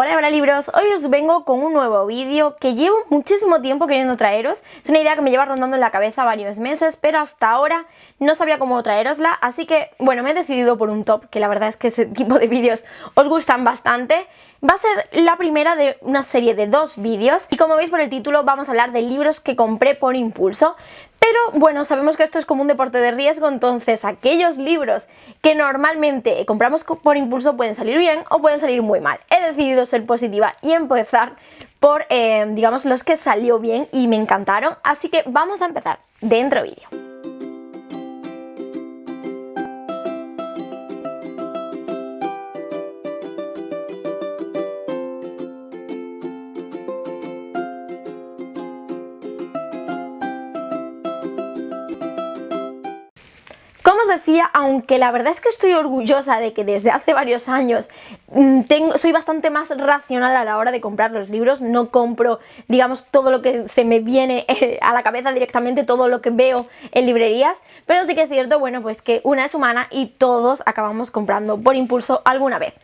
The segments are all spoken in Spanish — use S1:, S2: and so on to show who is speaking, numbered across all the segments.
S1: Hola libros, hoy os vengo con un nuevo vídeo que llevo muchísimo tiempo queriendo traeros. Es una idea que me lleva rondando en la cabeza varios meses, pero hasta ahora no sabía cómo traerosla, así que bueno, me he decidido por un top, que la verdad es que ese tipo de vídeos os gustan bastante. Va a ser la primera de una serie de 2 vídeos y como veis por el título vamos a hablar de libros que compré por impulso. Pero bueno, sabemos que esto es como un deporte de riesgo, entonces aquellos libros que normalmente compramos por impulso pueden salir bien o pueden salir muy mal. He decidido ser positiva y empezar por, digamos, los que salió bien y me encantaron, así que vamos a empezar dentro vídeo. Como os decía, aunque la verdad es que estoy orgullosa de que desde hace varios años soy bastante más racional a la hora de comprar los libros, no compro, digamos, todo lo que se me viene a la cabeza directamente, todo lo que veo en librerías, pero sí que es cierto, bueno, pues que una es humana y todos acabamos comprando por impulso alguna vez.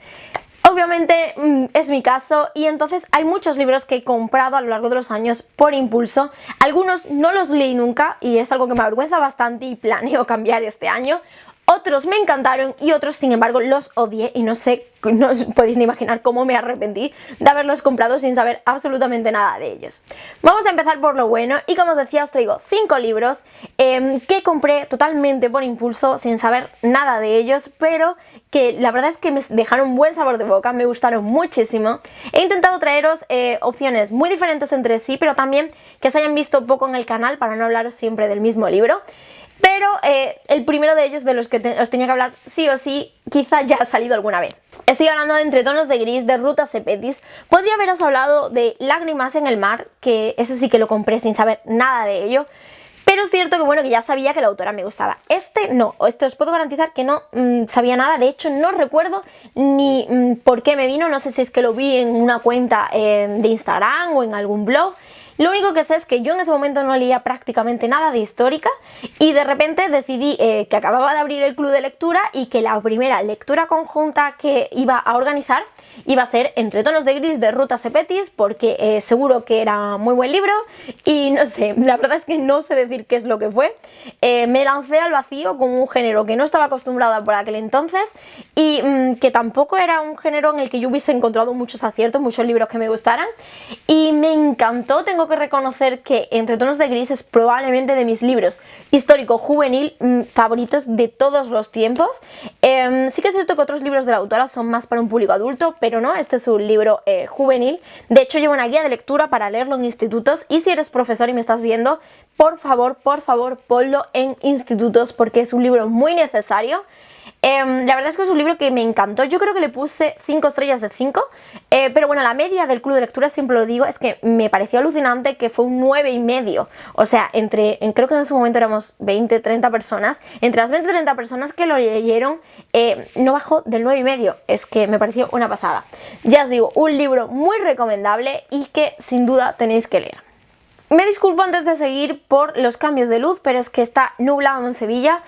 S1: Obviamente es mi caso y entonces hay muchos libros que he comprado a lo largo de los años por impulso. Algunos no los leí nunca y es algo que me avergüenza bastante y planeo cambiar este año. Otros me encantaron y otros, sin embargo, los odié y no os podéis ni imaginar cómo me arrepentí de haberlos comprado sin saber absolutamente nada de ellos. Vamos a empezar por lo bueno y como os decía os traigo 5 libros que compré totalmente por impulso sin saber nada de ellos, pero que la verdad es que me dejaron un buen sabor de boca, me gustaron muchísimo. He intentado traeros opciones muy diferentes entre sí, pero también que se hayan visto poco en el canal para no hablaros siempre del mismo libro. Pero el primero de ellos, de los que os tenía que hablar sí o sí, quizá ya ha salido alguna vez. Estoy hablando de Entre tonos de gris, de Ruta Sepetys. Podría haberos hablado de Lágrimas en el mar, que ese sí que lo compré sin saber nada de ello. Pero es cierto que bueno, que ya sabía que la autora me gustaba. Este no, este os puedo garantizar que no sabía nada. De hecho no recuerdo ni por qué me vino, no sé si es que lo vi en una cuenta de Instagram o en algún blog. Lo único que sé es que yo en ese momento no leía prácticamente nada de histórica y de repente decidí que acababa de abrir el club de lectura y que la primera lectura conjunta que iba a organizar iba a ser Entre tonos de gris de Ruta Sepetys, porque seguro que era muy buen libro y no sé, la verdad es que no sé decir qué es lo que fue. Me lancé al vacío con un género que no estaba acostumbrada por aquel entonces y que tampoco era un género en el que yo hubiese encontrado muchos aciertos, muchos libros que me gustaran y me encantó. Tengo que reconocer que Entre tonos de gris es probablemente de mis libros histórico-juvenil favoritos de todos los tiempos. Sí que es cierto que otros libros de la autora son más para un público adulto, pero no, este es un libro juvenil. De hecho llevo una guía de lectura para leerlo en institutos y si eres profesor y me estás viendo, por favor, ponlo en institutos porque es un libro muy necesario. La verdad es que es un libro que me encantó, yo creo que le puse 5 estrellas de 5, pero bueno, la media del club de lectura, siempre lo digo, es que me pareció alucinante que fue un 9,5, o sea, creo que en ese momento éramos 20-30 personas, entre las 20-30 personas que lo leyeron, no bajó del 9,5, es que me pareció una pasada. Ya os digo, un libro muy recomendable y que sin duda tenéis que leer. Me disculpo antes de seguir por los cambios de luz, pero es que está nublado en Sevilla.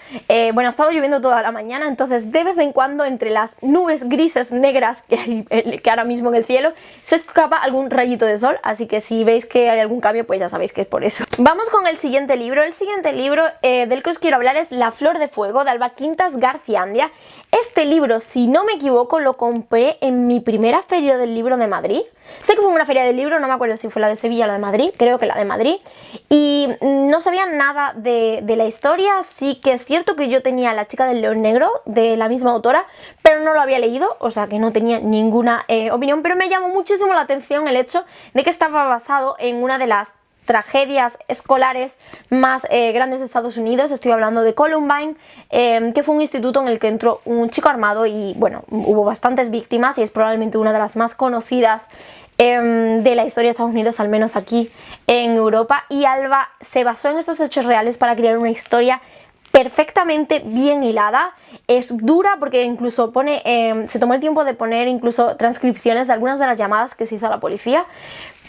S1: Bueno, ha estado lloviendo toda la mañana, entonces de vez en cuando entre las nubes grises negras que hay ahora mismo en el cielo se escapa algún rayito de sol, así que si veis que hay algún cambio pues ya sabéis que es por eso. Vamos con el siguiente libro. El siguiente libro del que os quiero hablar es La flor de fuego, de Alba Quintas Garciandia. Este libro, si no me equivoco, lo compré en mi primera feria del libro de Madrid. Sé que fue una feria del libro, no me acuerdo si fue la de Sevilla o la de Madrid, creo que la de Madrid. Y no sabía nada de la historia, sí que es cierto que yo tenía La chica del león negro, de la misma autora, pero no lo había leído, o sea que no tenía ninguna opinión, pero me llamó muchísimo la atención el hecho de que estaba basado en una de las tragedias escolares más grandes de Estados Unidos. Estoy hablando de Columbine, que fue un instituto en el que entró un chico armado y bueno, hubo bastantes víctimas y es probablemente una de las más conocidas de la historia de Estados Unidos, al menos aquí en Europa, y Alba se basó en estos hechos reales para crear una historia perfectamente bien hilada. Es dura porque incluso se tomó el tiempo de poner incluso transcripciones de algunas de las llamadas que se hizo a la policía,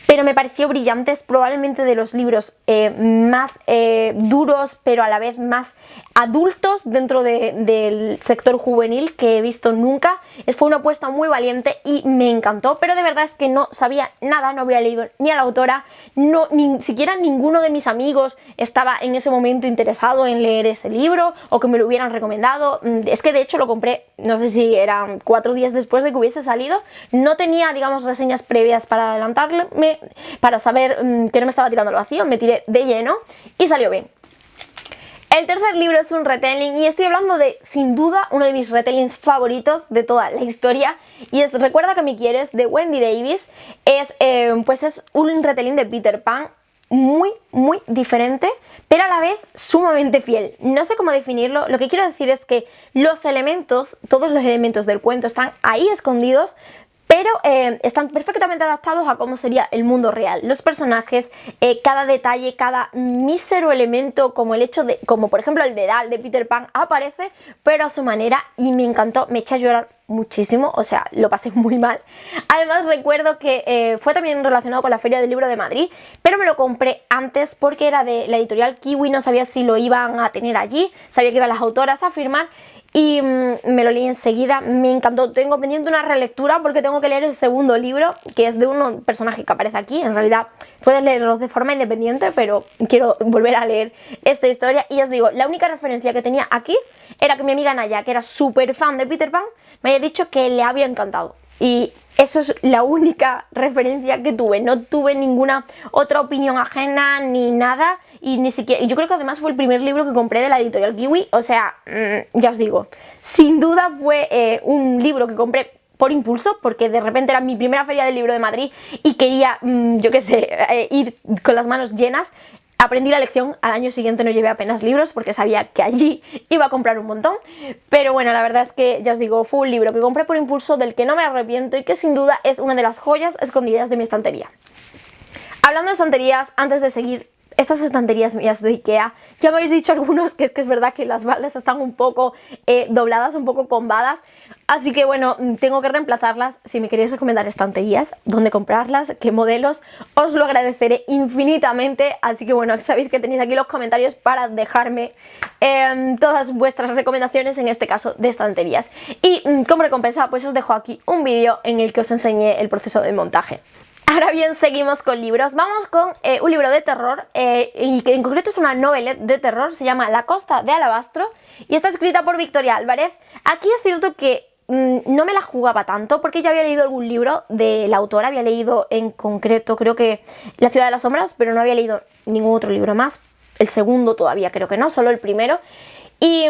S1: pero me pareció brillante. Es probablemente de los libros más duros, pero a la vez más adultos dentro del sector juvenil que he visto nunca. Fue una apuesta muy valiente y me encantó, pero de verdad es que no sabía nada, no había leído ni a la autora, ni siquiera ninguno de mis amigos estaba en ese momento interesado en leer ese libro o que me lo hubieran recomendado. Es que de hecho lo compré, no sé si eran 4 días después de que hubiese salido, no tenía, digamos, reseñas previas para adelantarme, para saber que no me estaba tirando al vacío, me tiré de lleno y salió bien. El tercer libro es un retelling y estoy hablando de, sin duda, uno de mis retellings favoritos de toda la historia, y es Recuerda que me quieres, de Wendy Davis. Pues es un retelling de Peter Pan muy diferente, pero a la vez sumamente fiel. No sé cómo definirlo, lo que quiero decir es que todos los elementos del cuento están ahí escondidos, pero están perfectamente adaptados a cómo sería el mundo real. Los personajes, cada detalle, cada mísero elemento, como por ejemplo el dedal de Peter Pan, aparece, pero a su manera, y me encantó, me eché a llorar muchísimo, o sea, lo pasé muy mal. Además recuerdo que fue también relacionado con la Feria del Libro de Madrid, pero me lo compré antes porque era de la editorial Kiwi, no sabía si lo iban a tener allí, sabía que iban las autoras a firmar, y me lo leí enseguida, me encantó. Tengo pendiente una relectura porque tengo que leer el segundo libro, que es de un personaje que aparece aquí. En realidad puedes leerlos de forma independiente, pero quiero volver a leer esta historia. Y os digo, la única referencia que tenía aquí era que mi amiga Naya, que era súper fan de Peter Pan, me había dicho que le había encantado. Y eso es la única referencia que tuve, no tuve ninguna otra opinión ajena ni nada, y ni siquiera, yo creo que además fue el primer libro que compré de la editorial Kiwi, o sea, ya os digo, sin duda fue un libro que compré por impulso, porque de repente era mi primera feria del libro de Madrid y quería, yo qué sé, ir con las manos llenas. Aprendí la lección, al año siguiente no llevé apenas libros porque sabía que allí iba a comprar un montón, pero bueno, la verdad es que ya os digo, fue un libro que compré por impulso, del que no me arrepiento y que sin duda es una de las joyas escondidas de mi estantería. Hablando de estanterías, antes de seguir, estas estanterías mías de Ikea, ya me habéis dicho algunos que es verdad que las baldas están un poco dobladas, un poco combadas, así que bueno, tengo que reemplazarlas. Si me queréis recomendar estanterías, dónde comprarlas, qué modelos, os lo agradeceré infinitamente, así que bueno, sabéis que tenéis aquí los comentarios para dejarme todas vuestras recomendaciones, en este caso de estanterías. Y como recompensa, pues os dejo aquí un vídeo en el que os enseñé el proceso de montaje. Ahora bien, seguimos con libros. Vamos con un libro de terror, y que en concreto es una novela de terror, se llama La Costa de Alabastro y está escrita por Victoria Álvarez. Aquí es cierto que no me la jugaba tanto porque ya había leído algún libro de la autora, había leído en concreto creo que La Ciudad de las Sombras, pero no había leído ningún otro libro más, el segundo todavía creo que no, solo el primero. Y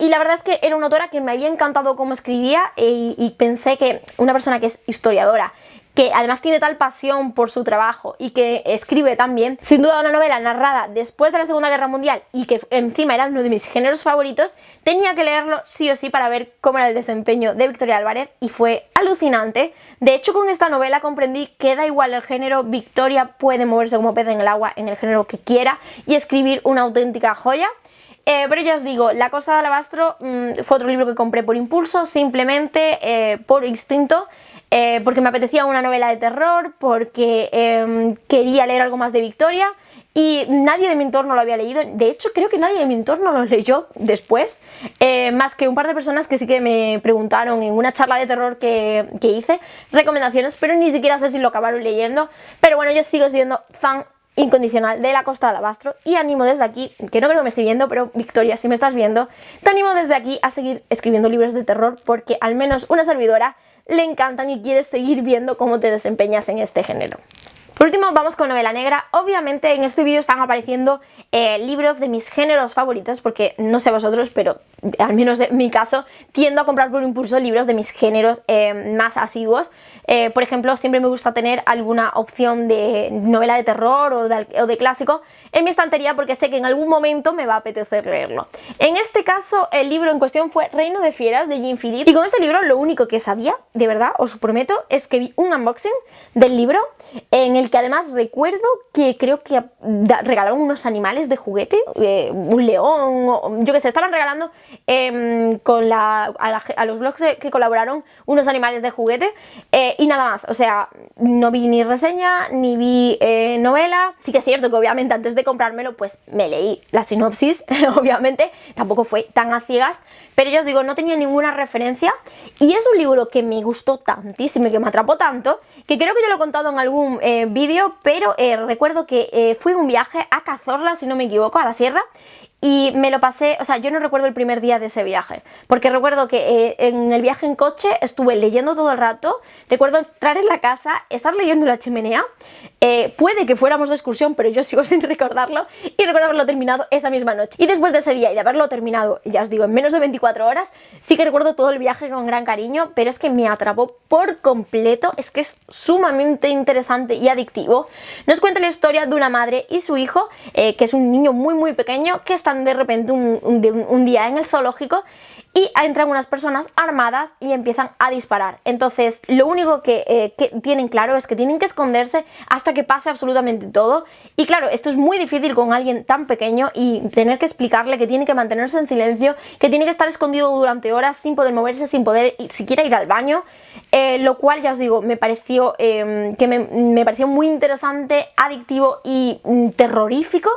S1: la verdad es que era una autora que me había encantado cómo escribía, y pensé que una persona que es historiadora, que además tiene tal pasión por su trabajo y que escribe tan bien, sin duda una novela narrada después de la Segunda Guerra Mundial y que encima era uno de mis géneros favoritos, tenía que leerlo sí o sí para ver cómo era el desempeño de Victoria Álvarez, y fue alucinante. De hecho, con esta novela comprendí que da igual el género, Victoria puede moverse como pez en el agua en el género que quiera y escribir una auténtica joya. Pero ya os digo, La Costa de Alabastro fue otro libro que compré por impulso, simplemente por instinto, porque me apetecía una novela de terror, porque quería leer algo más de Victoria, y nadie de mi entorno lo había leído. De hecho, creo que nadie de mi entorno lo leyó después, más que un par de personas que sí que me preguntaron en una charla de terror que hice recomendaciones, pero ni siquiera sé si lo acabaron leyendo. Pero bueno, yo sigo siendo fan incondicional de La Costa de Alabastro, y animo desde aquí, que no creo que me esté viendo, pero Victoria, si me estás viendo, te animo desde aquí a seguir escribiendo libros de terror, porque al menos una servidora le encantan y quieres seguir viendo cómo te desempeñas en este género. Por último, vamos con novela negra. Obviamente en este vídeo están apareciendo libros de mis géneros favoritos, porque no sé vosotros, pero al menos en mi caso tiendo a comprar por impulso libros de mis géneros más asiduos. Por ejemplo, siempre me gusta tener alguna opción de novela de terror o de clásico en mi estantería, porque sé que en algún momento me va a apetecer leerlo. En este caso, el libro en cuestión fue Reino de Fieras, de Jean-Philippe, y con este libro lo único que sabía, de verdad, os prometo, es que vi un unboxing del libro en el el que además recuerdo que creo que regalaban unos animales de juguete, un león, o, yo que sé, estaban regalando a los blogs que colaboraron unos animales de juguete y nada más. O sea, no vi ni reseña, ni vi novela. Sí que es cierto que obviamente antes de comprármelo pues me leí la sinopsis, obviamente, tampoco fue tan a ciegas, pero ya os digo, no tenía ninguna referencia y es un libro que me gustó tantísimo y que me atrapó tanto, que creo que yo lo he contado en algún vídeo, pero recuerdo que fui un viaje a Cazorla, si no me equivoco, a la sierra, y me lo pasé, o sea, yo no recuerdo el primer día de ese viaje, porque recuerdo que en el viaje en coche estuve leyendo todo el rato, recuerdo entrar en la casa, estar leyendo la chimenea, puede que fuéramos de excursión, pero yo sigo sin recordarlo, y recuerdo haberlo terminado esa misma noche. Y después de ese día y de haberlo terminado, ya os digo, en menos de 24 horas, sí que recuerdo todo el viaje con gran cariño, pero es que me atrapó por completo, es que es sumamente interesante y adictivo. Nos cuenta la historia de una madre y su hijo, que es un niño muy pequeño, que están de repente un día en el zoológico y entran unas personas armadas y empiezan a disparar. Entonces lo único que tienen claro es que tienen que esconderse hasta que pase absolutamente todo. Y claro, esto es muy difícil con alguien tan pequeño y tener que explicarle que tiene que mantenerse en silencio, que tiene que estar escondido durante horas sin poder moverse, sin poder siquiera ir al baño. Lo cual, ya os digo, me pareció me pareció muy interesante, adictivo y terrorífico,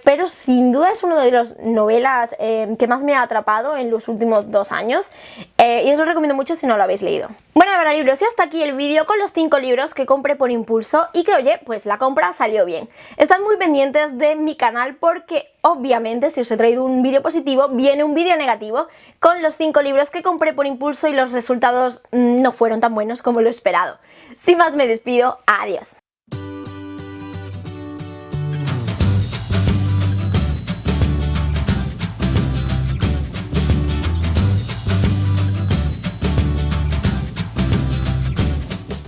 S1: pero sin duda es una de las novelas que más me ha atrapado en los últimos 2 años, y os lo recomiendo mucho si no lo habéis leído. Bueno, ahora libros, y hasta aquí el vídeo con los 5 libros que compré por impulso y que, oye, pues la compra salió bien. Estad muy pendientes de mi canal porque obviamente si os he traído un vídeo positivo viene un vídeo negativo con los 5 libros que compré por impulso y los resultados no fueron tan buenos como lo esperado. Sin más me despido, adiós.